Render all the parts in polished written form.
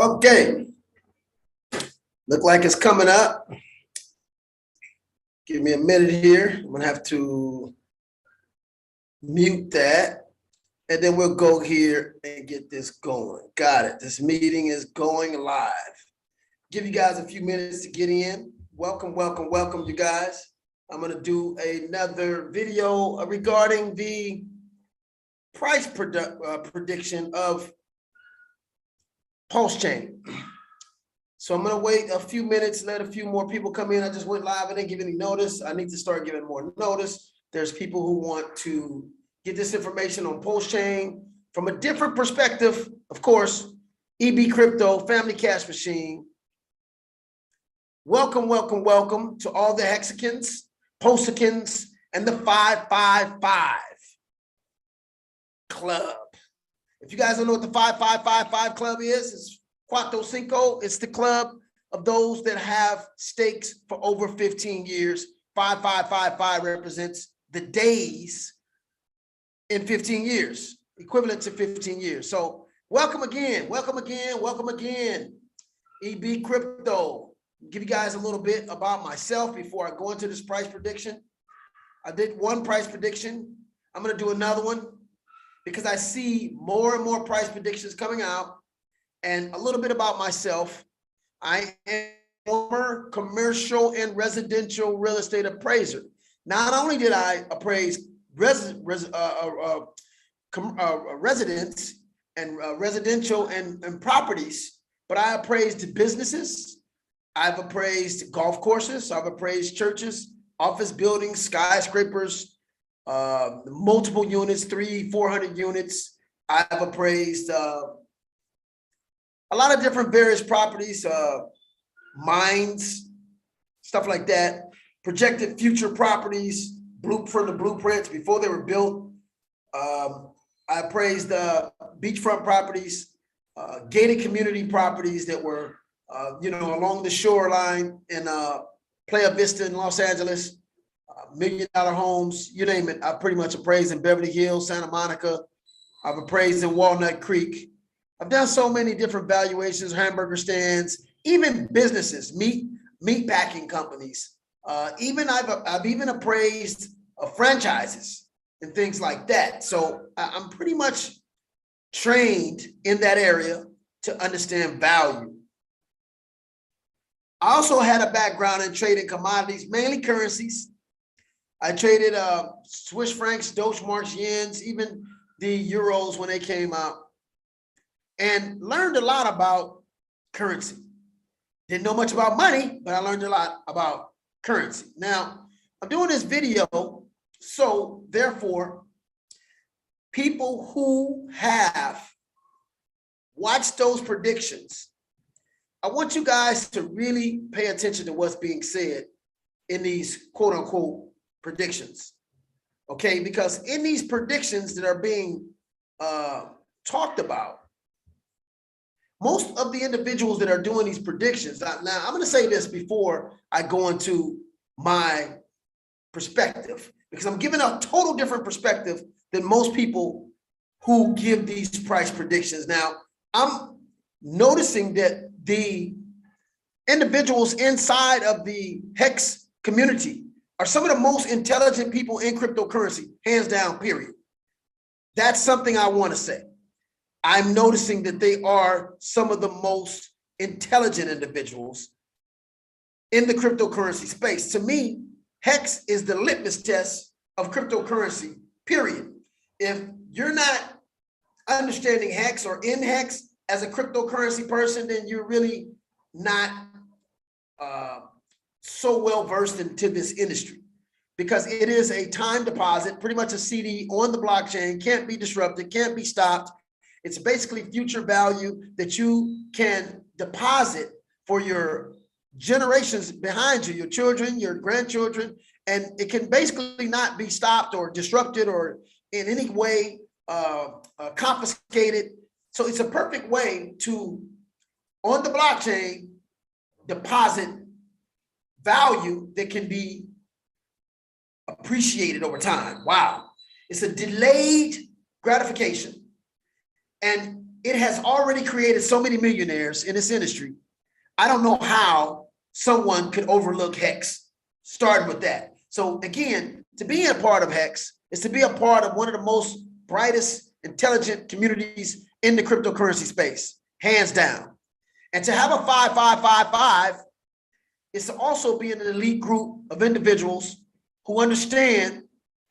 Okay, look like it's coming up. Give me a minute here. I'm gonna have to mute that, and then we'll go here and get this going. Got it. This meeting is going live. Give you guys a few minutes to get in. Welcome, welcome, welcome, you guys. I'm gonna do another video regarding the price prediction of Pulsechain. So I'm gonna wait a few minutes, let a few more people come in. I just went live. I didn't give any notice. I need to start giving more notice. There's people who want to get this information on Pulsechain from a different perspective. Of course, EBcrypto, Family Cash Machine. Welcome, welcome, welcome to all the Hexicans, Pulsecans, and the 555 Club. If you guys don't know what the 5555 Club is, it's Cuatro Cinco. It's the club of those that have stakes for over 15 years. 5555 represents the days in 15 years, equivalent to 15 years. So welcome again, welcome again, welcome again. EBcrypto. Give you guys a little bit about myself before I go into this price prediction. I did one price prediction. I'm going to do another one because I see more and more price predictions coming out. And a little bit about myself. I am a former commercial and residential real estate appraiser. Not only did I appraise residents and residential and properties, but I appraised businesses. I've appraised golf courses. I've appraised churches, office buildings, skyscrapers, multiple units, 300-400 units. I've appraised a lot of different various properties, mines, stuff like that, projected future properties, for the blueprints before they were built. I appraised beachfront properties, gated community properties that were, along the shoreline in Playa Vista in Los Angeles, $1 million homes, you name it. I pretty much appraised in Beverly Hills, Santa Monica. I've appraised in Walnut Creek. I've done so many different valuations, hamburger stands, even businesses, meat packing companies. I've even appraised franchises and things like that. So I'm pretty much trained in that area to understand value. I also had a background in trading commodities, mainly currencies. I traded Swiss francs, Deutschmarks, yens, even the euros when they came out, and learned a lot about currency. Didn't know much about money, but I learned a lot about currency. Now, I'm doing this video, so therefore, people who have watched those predictions, I want you guys to really pay attention to what's being said in these quote unquote predictions. Okay, because in these predictions that are being talked about, most of the individuals that are doing these predictions, now I'm going to say this before I go into my perspective, because I'm giving a total different perspective than most people who give these price predictions. Now, I'm noticing that the individuals inside of the Hex community are some of the most intelligent people in cryptocurrency, hands down, period. That's something I want to say. I'm noticing that they are some of the most intelligent individuals in the cryptocurrency space. To me, Hex is the litmus test of cryptocurrency, period. If you're not understanding Hex or in Hex as a cryptocurrency person, then you're really not so well versed into this industry, because it is a time deposit, pretty much a CD on the blockchain, can't be disrupted, can't be stopped. It's basically future value that you can deposit for your generations behind you, your children, your grandchildren, and it can basically not be stopped or disrupted or in any way confiscated. So it's a perfect way to, on the blockchain, deposit value that can be appreciated over time. Wow. It's a delayed gratification. And it has already created so many millionaires in this industry. I don't know how someone could overlook Hex, starting with that. So again, to be a part of Hex is to be a part of one of the most brightest, intelligent communities in the cryptocurrency space, hands down. And to have a 5555 is to also be in an elite group of individuals who understand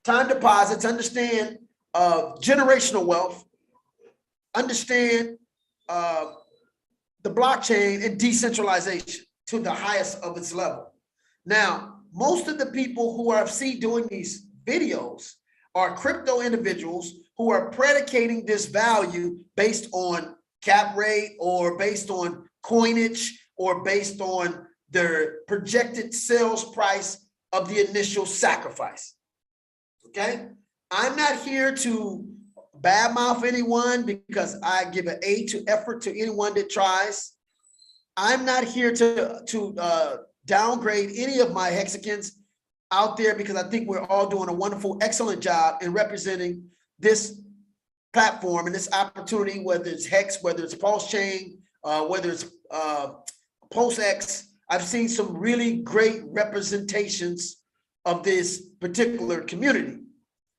time deposits, understand generational wealth, understand the blockchain and decentralization to the highest of its level. Now, most of the people who I've seen doing these videos are crypto individuals who are predicating this value based on cap rate or based on coinage or based on their projected sales price of the initial sacrifice. Okay? I'm not here to badmouth anyone because I give an A to effort to anyone that tries. I'm not here to downgrade any of my Hexicans out there because I think we're all doing a wonderful, excellent job in representing this platform and this opportunity, whether it's Hex, whether it's Pulsechain, whether it's PulseX. I've seen some really great representations of this particular community,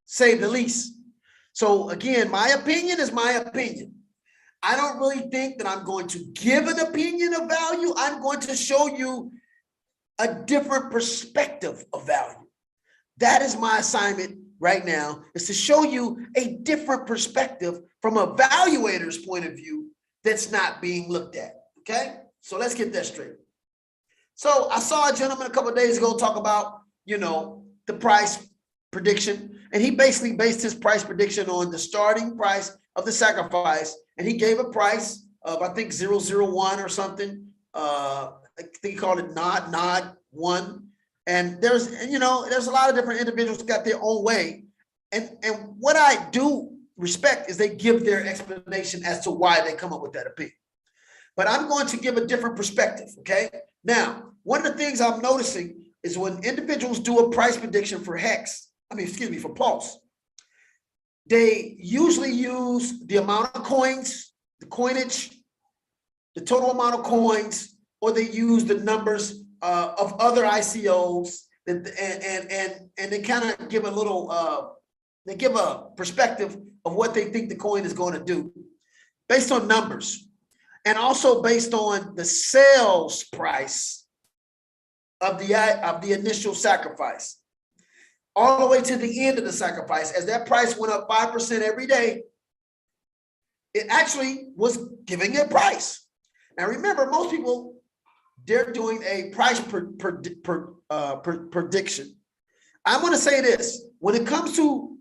say the least. So again, my opinion is my opinion. I don't really think that I'm going to give an opinion of value. I'm going to show you a different perspective of value. That is my assignment right now, is to show you a different perspective from a valuator's point of view that's not being looked at, okay? So let's get that straight. So I saw a gentleman a couple of days ago talk about, the price prediction, and he basically based his price prediction on the starting price of the sacrifice, and he gave a price of, I think, 001 or something. I think he called it nod 1. And there's a lot of different individuals who got their own way. And what I do respect is they give their explanation as to why they come up with that opinion. But I'm going to give a different perspective, okay? Now, one of the things I'm noticing is when individuals do a price prediction for for Pulse, they usually use the amount of coins, the coinage, the total amount of coins, or they use the numbers of other ICOs, and they kind of give a little, they give a perspective of what they think the coin is going to do based on numbers, and also based on the sales price of the initial sacrifice, all the way to the end of the sacrifice. As that price went up 5% every day, it actually was giving a price. Now remember, most people, they're doing a price prediction. I'm going to say this: when it comes to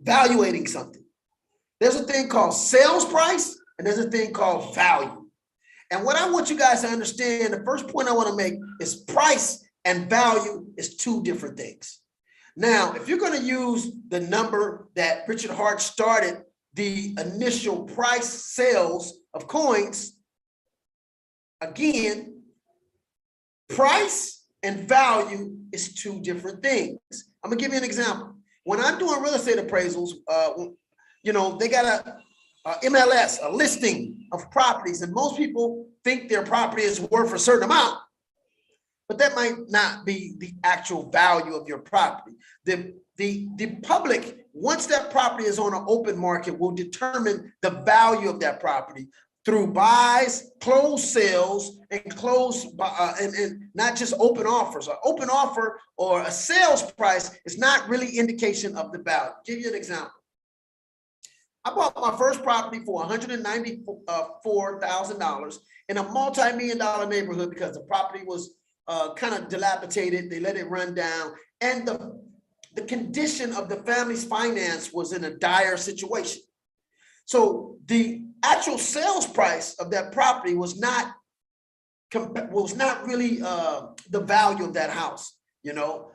valuating something, there's a thing called sales price and there's a thing called value. And what I want you guys to understand, the first point I want to make is price and value is two different things. Now, if you're going to use the number that Richard Hart started the initial price sales of coins, again, price and value is two different things. I'm gonna give you an example. When I'm doing real estate appraisals, they got a MLS, a listing of properties, and most people think their property is worth a certain amount, but that might not be the actual value of your property. The public, once that property is on an open market, will determine the value of that property through buys, closed sales, and and not just open offers. An open offer or a sales price is not really indication of the value. I'll give you an example. I bought my first property for $194,000 in a multi-million-dollar neighborhood because the property was kind of dilapidated. They let it run down, and the condition of the family's finance was in a dire situation. So the actual sales price of that property was not really the value of that house,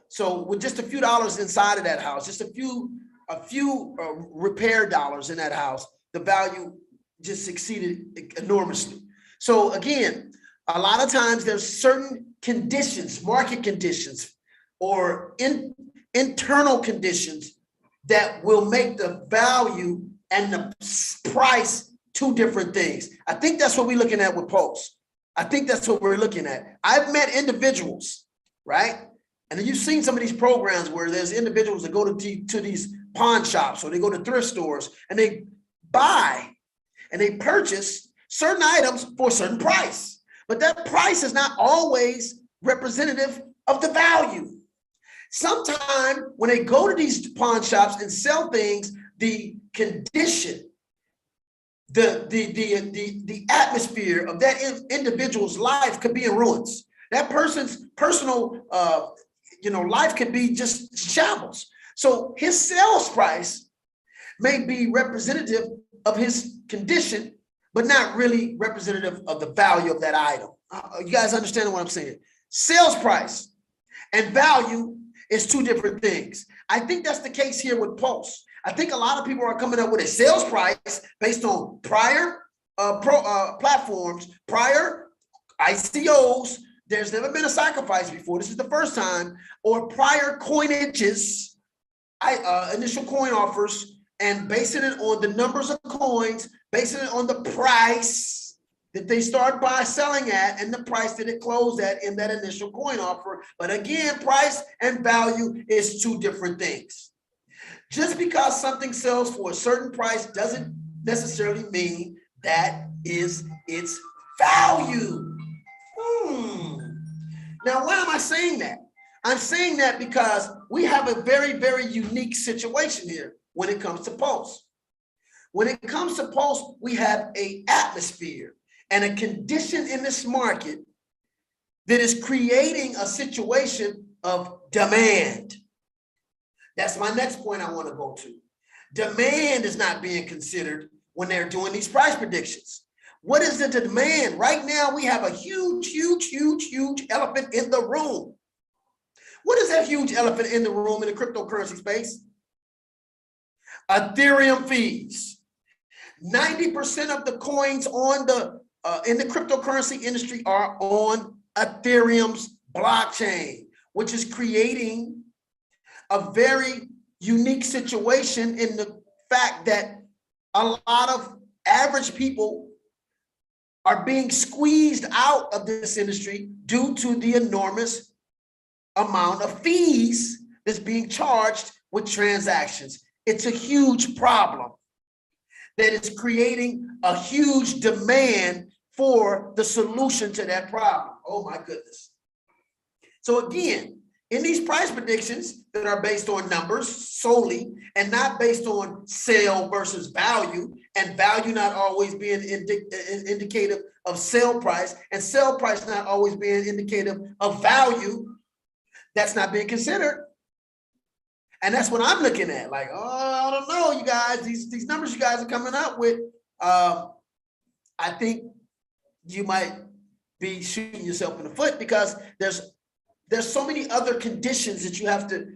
So with just a few dollars inside of that house, just a few repair dollars in that house, the value just exceeded enormously. So again, a lot of times there's certain conditions, market conditions, or internal conditions that will make the value and the price, two different things. I think that's what we're looking at with Pulse. I think that's what we're looking at. I've met individuals, right? And then you've seen some of these programs where there's individuals that go to these pawn shops or they go to thrift stores and they buy and they purchase certain items for a certain price. But that price is not always representative of the value. Sometimes when they go to these pawn shops and sell things, the condition, the atmosphere of that individual's life could be in ruins. That person's personal life could be just shambles. So his sales price may be representative of his condition, but not really representative of the value of that item. You guys understand what I'm saying? Sales price and value is two different things. I think that's the case here with Pulse. I think a lot of people are coming up with a sales price based on prior platforms, prior ICOs. There's never been a sacrifice before. This is the first time, or prior coinages, initial coin offers, and basing it on the numbers of coins, basing it on the price that they start by selling at and the price that it closed at in that initial coin offer. But again, price and value is two different things. Just because something sells for a certain price doesn't necessarily mean that is its value. Now, why am I saying that? I'm saying that because we have a very, very unique situation here when it comes to Pulse. When it comes to Pulse, we have an atmosphere and a condition in this market that is creating a situation of demand. That's my next point I want to go to. Demand is not being considered when they're doing these price predictions. What is the demand? Right now, we have a huge elephant in the room. What is that huge elephant in the room in the cryptocurrency space? Ethereum fees. 90% of the coins on in the cryptocurrency industry are on Ethereum's blockchain, which is creating a very unique situation in the fact that a lot of average people are being squeezed out of this industry due to the enormous amount of fees that's being charged with transactions. It's a huge problem that is creating a huge demand for the solution to that problem. Oh my goodness. So again, in these price predictions that are based on numbers solely and not based on sale versus value, and value not always being indicative of sale price, and sale price not always being indicative of value, that's not being considered. And that's what I'm looking at. Like, oh, I don't know, you guys, these numbers you guys are coming up with, I think you might be shooting yourself in the foot, because there's so many other conditions that you have to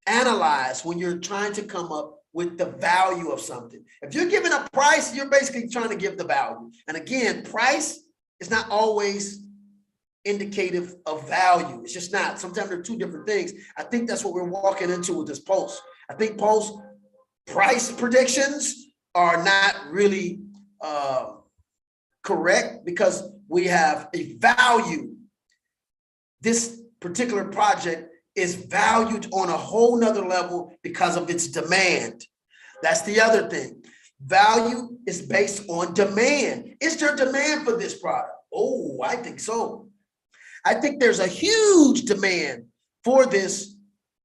analyze when you're trying to come up with the value of something. If you're giving a price, you're basically trying to give the value. And again, price is not always indicative of value. It's just not. Sometimes they're two different things. I think that's what we're walking into with this Pulse. I think Pulse price predictions are not really correct, because we have a value. This particular project is valued on a whole nother level because of its demand. That's the other thing. Value is based on demand. Is there demand for this product? Oh, I think so. I think there's a huge demand for this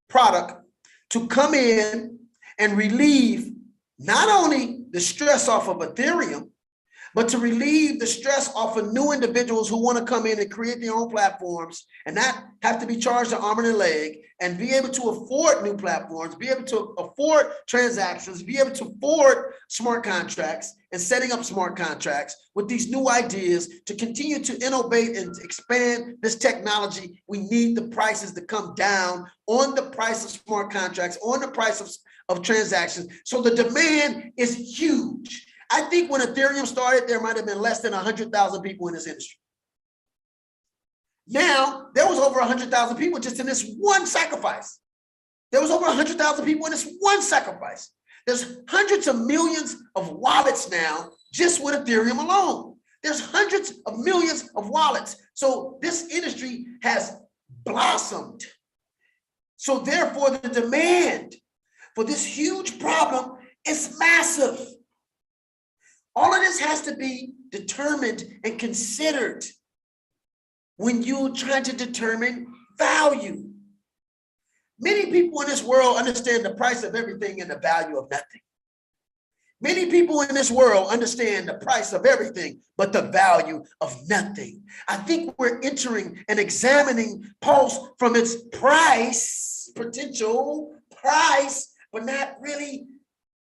product to come in and relieve not only the stress off of Ethereum, but to relieve the stress off of new individuals who want to come in and create their own platforms and not have to be charged an arm and a leg, and be able to afford new platforms, be able to afford transactions, be able to afford smart contracts and setting up smart contracts with these new ideas to continue to innovate and expand this technology. We need the prices to come down on the price of smart contracts, on the price of transactions. So the demand is huge. I think when Ethereum started, there might have been less than 100,000 people in this industry. Now, there was over 100,000 people just in this one sacrifice. There was over 100,000 people in this one sacrifice. There's hundreds of millions of wallets now just with Ethereum alone. There's hundreds of millions of wallets. So this industry has blossomed. So therefore, the demand for this huge problem is massive. All of this has to be determined and considered when you're trying to determine value. Many people in this world understand the price of everything and the value of nothing. Many people in this world understand the price of everything, but the value of nothing. I think we're entering and examining Pulse from its price, potential price, but not really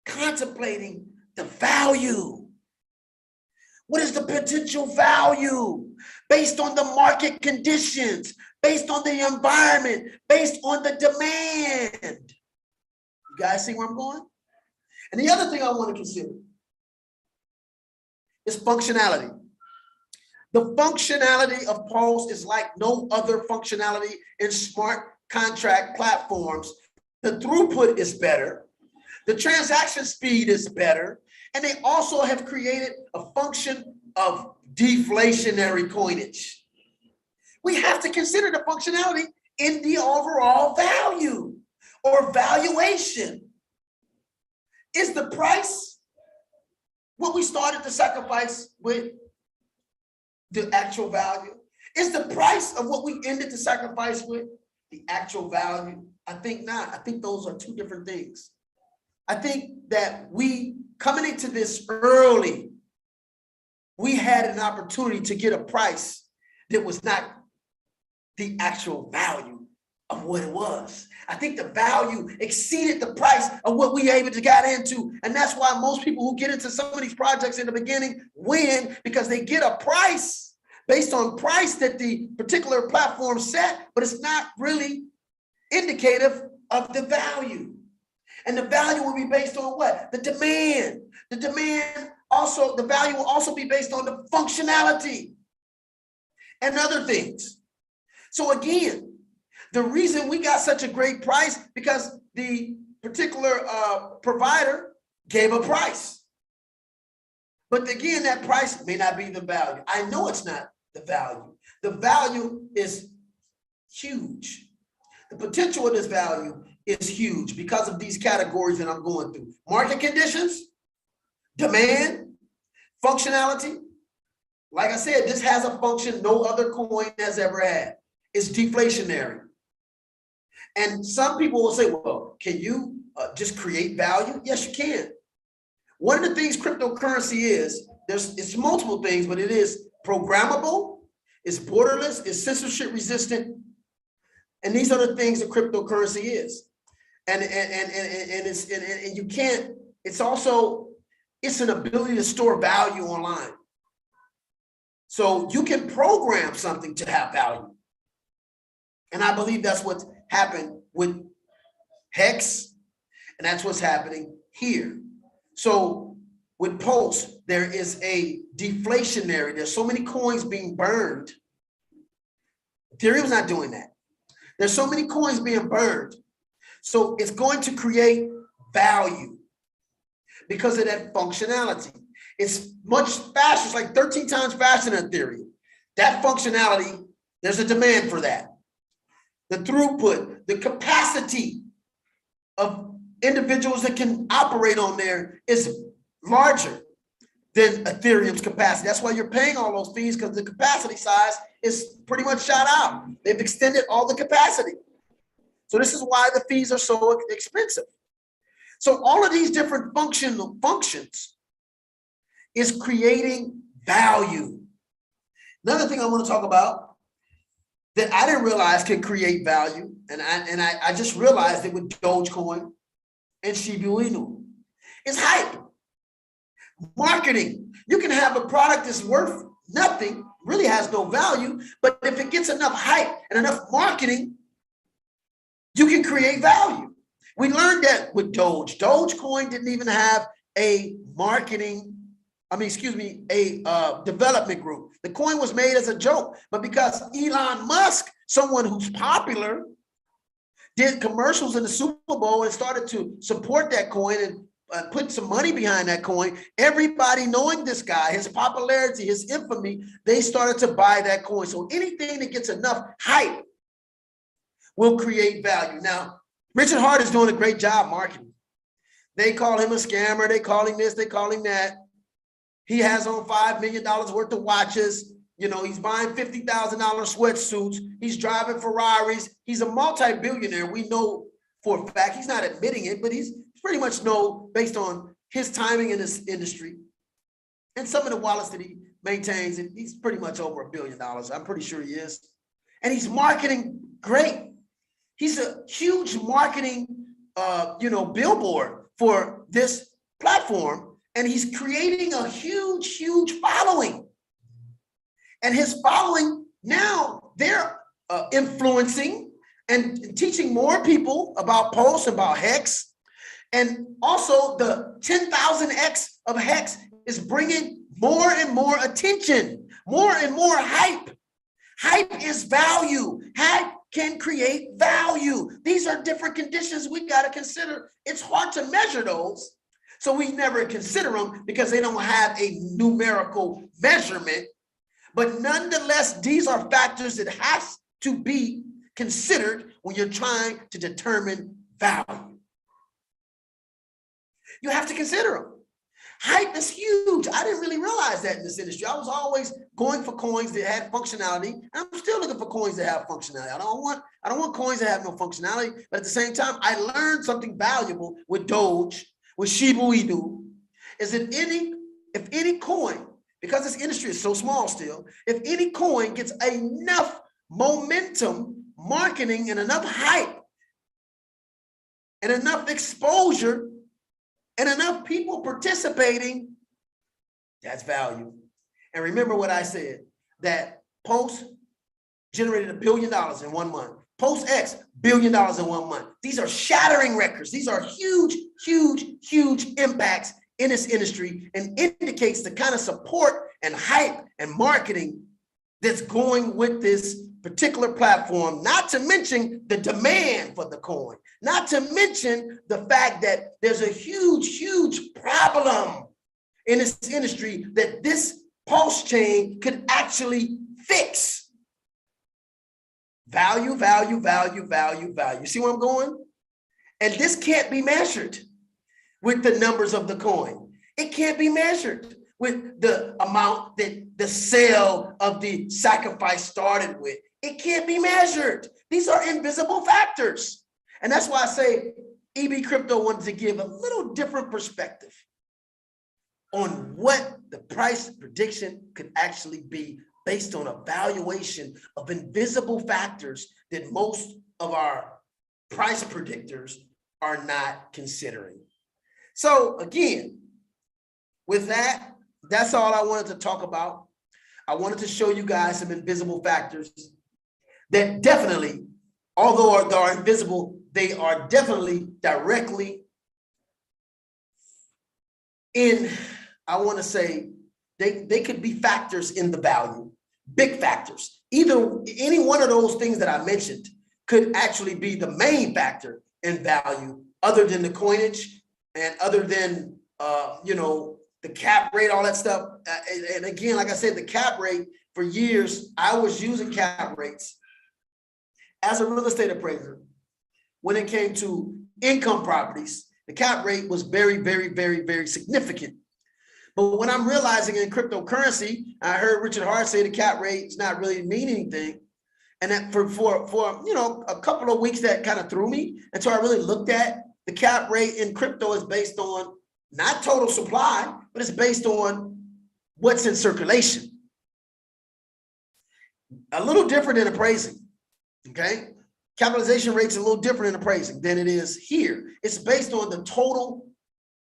contemplating the value. What is the potential value based on the market conditions, based on the environment, based on the demand? You guys see where I'm going? And the other thing I want to consider is functionality. The functionality of Pulse is like no other functionality in smart contract platforms. The throughput is better. The transaction speed is better. And they also have created a function of deflationary coinage. We have to consider the functionality in the overall value or valuation. Is the price what we started to sacrifice with the actual value? Is the price of what we ended to sacrifice with the actual value? I think not. I think those are two different things. I think that we, coming into this early, we had an opportunity to get a price that was not the actual value of what it was. I think the value exceeded the price of what we able to get into. And that's why most people who get into some of these projects in the beginning win, because they get a price based on price that the particular platform set, but it's not really indicative of the value. And the value will be based on what? The demand. The demand also, the value will also be based on the functionality and other things. So again, the reason we got such a great price because the particular provider gave a price. But again, that price may not be the value. I know it's not the value. The value is huge. The potential of this value is huge because of these categories that I'm going through. Market conditions, demand, functionality. Like I said, this has a function no other coin has ever had. It's deflationary. And some people will say, well, can you just create value? Yes, you can. One of the things cryptocurrency is, it's multiple things, but it is programmable, it's borderless, it's censorship resistant. And these are the things that cryptocurrency is. And you can't, it's also, it's an ability to store value online. So you can program something to have value. And I believe that's what's happened with Hex, and that's what's happening here. So with Pulse, there is a deflationary, there's so many coins being burned. Ethereum's not doing that. There's so many coins being burned. So it's going to create value because of that functionality. It's much faster, it's like 13 times faster than Ethereum. That functionality, there's a demand for that. The throughput, the capacity of individuals that can operate on there is larger than Ethereum's capacity. That's why you're paying all those fees, because the capacity size is pretty much shot out. They've extended all the capacity. So this is why the fees are so expensive. So all of these different functions is creating value. Another thing I want to talk about that I didn't realize can create value, and I just realized it with Dogecoin and Shiba Inu, is hype. Marketing. You can have a product that's worth nothing, really has no value, but if it gets enough hype and enough marketing, you can create value. We learned that with Doge. Dogecoin didn't even have a development group. The coin was made as a joke, but because Elon Musk, someone who's popular, did commercials in the Super Bowl and started to support that coin and put some money behind that coin, everybody knowing this guy, his popularity, his infamy, they started to buy that coin. So anything that gets enough hype will create value. Now, Richard Hart is doing a great job marketing. They call him a scammer. They call him this. They call him that. He has on $5 million worth of watches. You know, he's buying $50,000 sweatsuits. He's driving Ferraris. He's a multi-billionaire. We know for a fact. He's not admitting it, but he's pretty much know based on his timing in this industry and some of the wallets that he maintains. And he's pretty much over $1 billion. I'm pretty sure he is. And he's marketing great. He's a huge marketing, billboard for this platform, and he's creating a huge, huge following. And his following now, they're influencing and teaching more people about Pulse, about Hex, and also the 10,000x of Hex is bringing more and more attention, more and more hype. Hype is value. Hype can create value. These are different conditions we got to consider. It's hard to measure those, so we never consider them because they don't have a numerical measurement. But nonetheless, these are factors that has to be considered when you're trying to determine value. You have to consider them. Hype is huge. I didn't really realize that in this industry. I was always going for coins that had functionality, and I'm still looking for coins that have functionality. I don't want coins that have no functionality, but at the same time, I learned something valuable with Doge, with Shiba Inu, is that if any coin, because this industry is so small still, if any coin gets enough momentum, marketing, and enough hype, and enough exposure, and enough people participating, that's value. And remember what I said, that Pulse generated $1 billion in 1 month. PulseX, $1 billion in 1 month. These are shattering records. These are huge, huge, huge impacts in this industry and indicates the kind of support and hype and marketing that's going with this particular platform, not to mention the demand for the coin, not to mention the fact that there's a huge, huge problem in this industry that this pulse chain could actually fix. Value, value, value, value, value. See where I'm going? And this can't be measured with the numbers of the coin. It can't be measured with the amount that the sale of the sacrifice started with. It can't be measured. These are invisible factors. And that's why I say EBcrypto wanted to give a little different perspective on what the price prediction could actually be based on a valuation of invisible factors that most of our price predictors are not considering. So again, with that, that's all I wanted to talk about. I wanted to show you guys some invisible factors that definitely, although they are invisible, they are definitely directly in, I want to say, they could be factors in the value, big factors. Either any one of those things that I mentioned could actually be the main factor in value, other than the coinage and other than, the cap rate, all that stuff. And again, like I said, the cap rate, for years, I was using cap rates as a real estate appraiser. When it came to income properties, the cap rate was very, very, very, very significant. But when I'm realizing in cryptocurrency, I heard Richard Hart say the cap rate is not really mean anything. And that for a couple of weeks, that kind of threw me. And so I really looked at the cap rate in crypto is based on not total supply, but it's based on what's in circulation. A little different in appraising, okay? Capitalization rate's a little different in appraising than it is here. It's based on the total,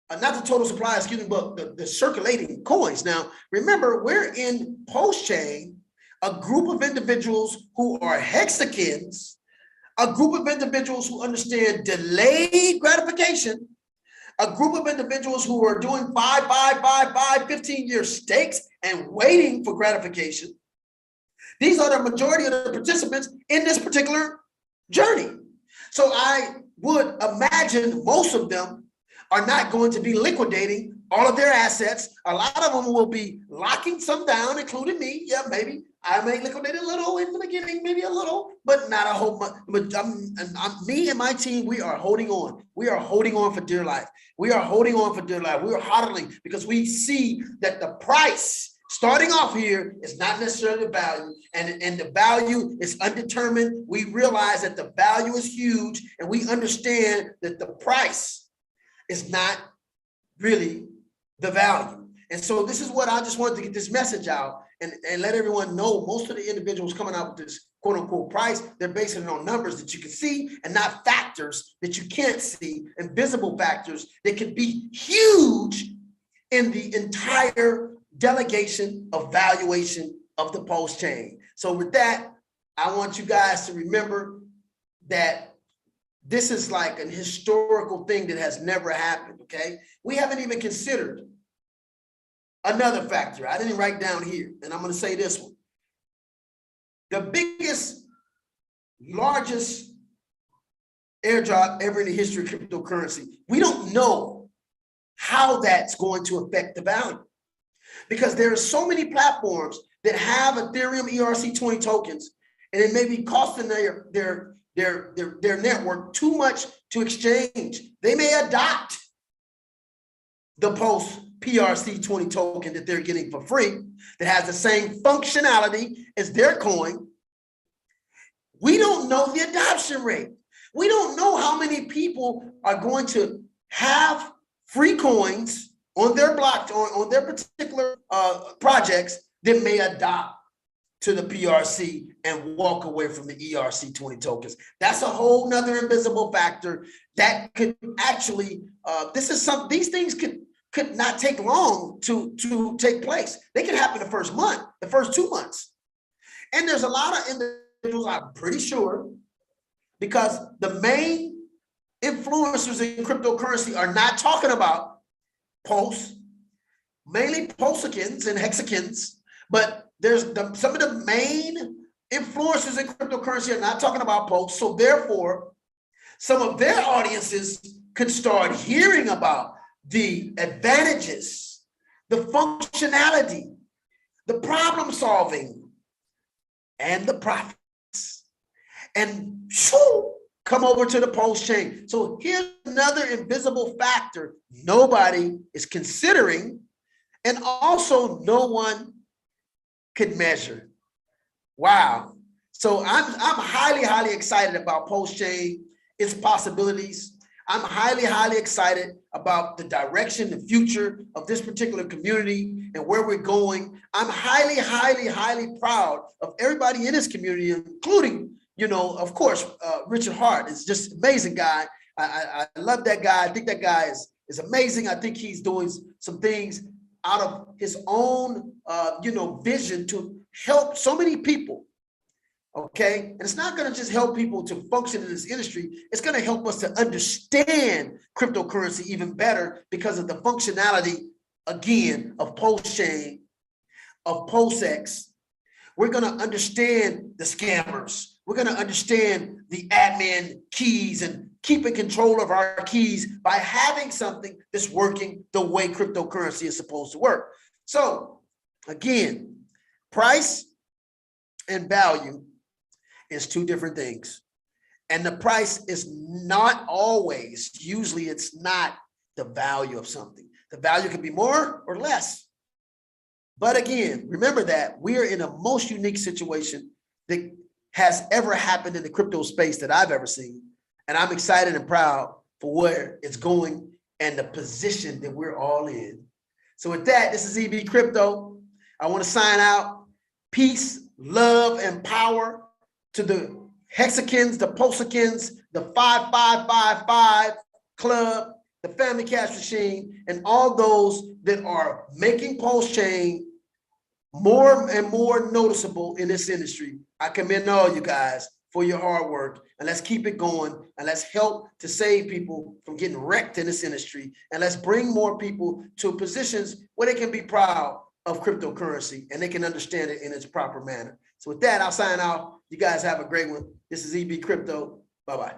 not the total supply, excuse me, but the circulating coins. Now, remember, we're in Pulsechain, a group of individuals who are hexagons, a group of individuals who understand delayed gratification, a group of individuals who are doing 15-year stakes and waiting for gratification. These are the majority of the participants in this particular journey. So I would imagine most of them are not going to be liquidating all of their assets. A lot of them will be locking some down, including me. Yeah, maybe I may liquidate a little in the beginning, maybe a little, but not a whole much. But me and my team, we are holding on. We are holding on for dear life. We are holding on for dear life. We are hodling because we see that the price starting off here is not necessarily the value, and the value is undetermined. We realize that the value is huge, and we understand that the price is not really the value. And so this is what I just wanted to get this message out and let everyone know. Most of the individuals coming out with this quote unquote price, they're basing it on numbers that you can see and not factors that you can't see, invisible factors that could be huge in the entire delegation of valuation of the Pulse chain. So with that, I want you guys to remember that this is like an historical thing that has never happened, okay? We haven't even considered another factor. I didn't write down here, and I'm going to say this one. The biggest, largest airdrop ever in the history of cryptocurrency. We don't know how that's going to affect the value, because there are so many platforms that have Ethereum ERC20 tokens, and it may be costing their network too much to exchange. They may adopt the Pulse PRC20 token that they're getting for free that has the same functionality as their coin. We don't know the adoption rate. We don't know how many people are going to have free coins on their block, on their particular projects that may adopt to the PRC and walk away from the ERC20 tokens. That's a whole nother invisible factor that could actually, these things could not take long to take place. They could happen the first month, the first 2 months. And there's a lot of individuals, I'm pretty sure, because the main influencers in cryptocurrency are not talking about Pulse, mainly Pulsechins and Hexachins, but there's some of the main influencers in cryptocurrency are not talking about Pulse. So therefore, some of their audiences could start hearing about the advantages, the functionality, the problem solving, and the profits, and come over to the Pulse chain. So here's another invisible factor nobody is considering, and also no one could measure. Wow. So I'm highly excited about Pulse chain, its possibilities. I'm highly excited about the direction, the future of this particular community and where we're going. I'm highly proud of everybody in this community, including, you know, of course, Richard Hart is just an amazing guy. I love that guy. I think that guy is amazing. I think he's doing some things out of his own, vision to help so many people. Okay, and it's not going to just help people to function in this industry. It's going to help us to understand cryptocurrency even better because of the functionality, again, of Pulse chain, of PulseX. We're going to understand the scammers. We're going to understand the admin keys and keeping control of our keys by having something that's working the way cryptocurrency is supposed to work. So again, price and value is two different things. And the price is not always, usually it's not the value of something. The value can be more or less. But again, remember that we are in a most unique situation that has ever happened in the crypto space that I've ever seen. And I'm excited and proud for where it's going and the position that we're all in. So with that, this is EBcrypto. I want to sign out. Peace, love, and power to the Hexachins, the Pulsechins, the 5555 Club, the Family Cash Machine, and all those that are making Pulse chain more and more noticeable in this industry. I commend all you guys for your hard work, and let's keep it going, and let's help to save people from getting wrecked in this industry, and let's bring more people to positions where they can be proud of cryptocurrency and they can understand it in its proper manner. So with that, I'll sign off. You guys have a great one. This is EBcrypto. Bye-bye.